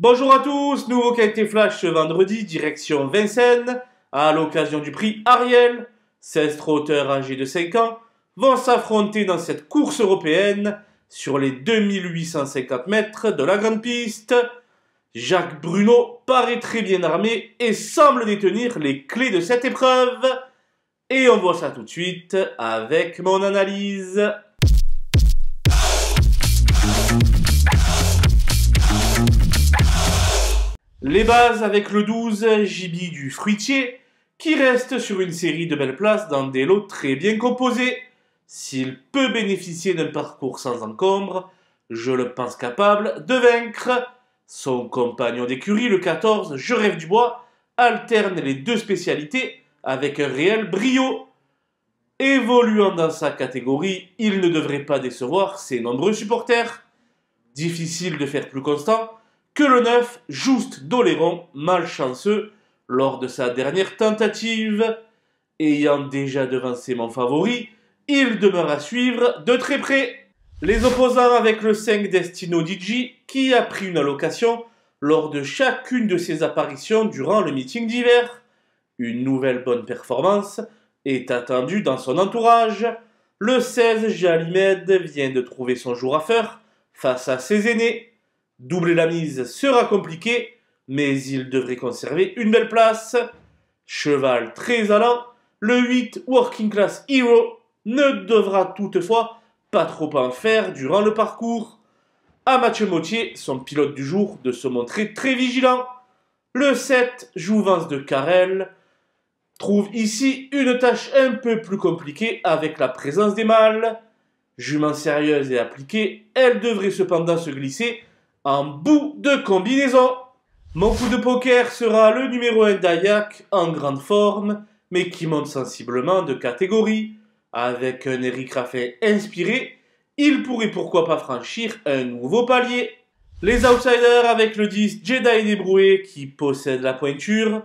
Bonjour à tous, nouveau qualité flash ce vendredi, direction Vincennes, à l'occasion du prix Ariel. 16 trotteurs âgés de 5 ans vont s'affronter dans cette course européenne sur les 2850 mètres de la grande piste. Jacques Bruno paraît très bien armé et semble détenir les clés de cette épreuve. Et on voit ça tout de suite avec mon analyse. Les bases avec le 12, Jibi du Fruitier, qui reste sur une série de belles places dans des lots très bien composés. S'il peut bénéficier d'un parcours sans encombre, je le pense capable de vaincre. Son compagnon d'écurie, le 14, Je rêve du bois, alterne les deux spécialités avec un réel brio. Évoluant dans sa catégorie, il ne devrait pas décevoir ses nombreux supporters. Difficile de faire plus constant que le 9, Juste d'Oléron, malchanceux lors de sa dernière tentative. Ayant déjà devancé mon favori, il demeure à suivre de très près. Les opposants avec le 5 Destino Digi, qui a pris une allocation lors de chacune de ses apparitions durant le meeting d'hiver. Une nouvelle bonne performance est attendue dans son entourage. Le 16 Jalimed vient de trouver son jour à faire face à ses aînés. Doubler la mise sera compliqué, mais il devrait conserver une belle place. Cheval très allant, le 8 Working Class Hero ne devra toutefois pas trop en faire durant le parcours. À Mathieu Mottier, son pilote du jour, de se montrer très vigilant. Le 7 Jouvence de Carrel trouve ici une tâche un peu plus compliquée avec la présence des mâles. Jument sérieuse et appliquée, elle devrait cependant se glisser en bout de combinaison. Mon coup de poker sera le numéro 1 d'Ayak, en grande forme, mais qui monte sensiblement de catégorie. Avec un Eric Raffin inspiré, il pourrait pourquoi pas franchir un nouveau palier. Les outsiders avec le 10 Jedi Débroué, qui possède la pointure,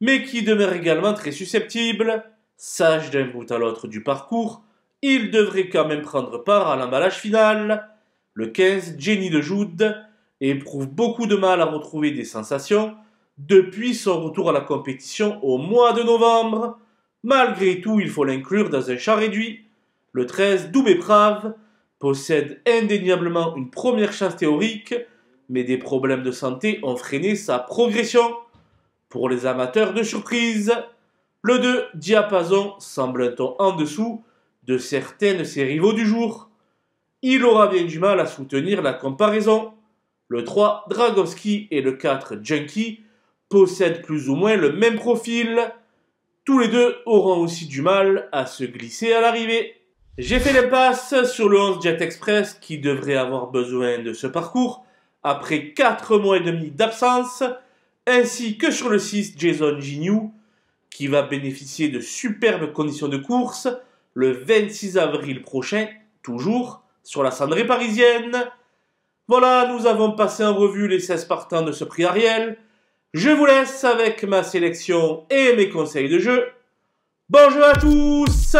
mais qui demeure également très susceptible. Sage d'un bout à l'autre du parcours, il devrait quand même prendre part à l'emballage final. Le 15 Jenny de Joude éprouve beaucoup de mal à retrouver des sensations depuis son retour à la compétition au mois de novembre. Malgré tout, il faut l'inclure dans un champ réduit. Le 13 Doubé Prave possède indéniablement une première chance théorique, mais des problèmes de santé ont freiné sa progression. Pour les amateurs de surprise, le 2 Diapason semble un ton en dessous de certains de ses rivaux du jour. Il aura bien du mal à soutenir la comparaison. Le 3 Dragowski et le 4 Junkie possèdent plus ou moins le même profil. Tous les deux auront aussi du mal à se glisser à l'arrivée. J'ai fait l'impasse sur le 11 Jet Express qui devrait avoir besoin de ce parcours après 4 mois et demi d'absence, ainsi que sur le 6 Jason Gignoux qui va bénéficier de superbes conditions de course le 26 avril prochain, toujours sur la cendrée parisienne. Voilà, nous avons passé en revue les 16 partants de ce prix Ariel. Je vous laisse avec ma sélection et mes conseils de jeu. Bon jeu à tous!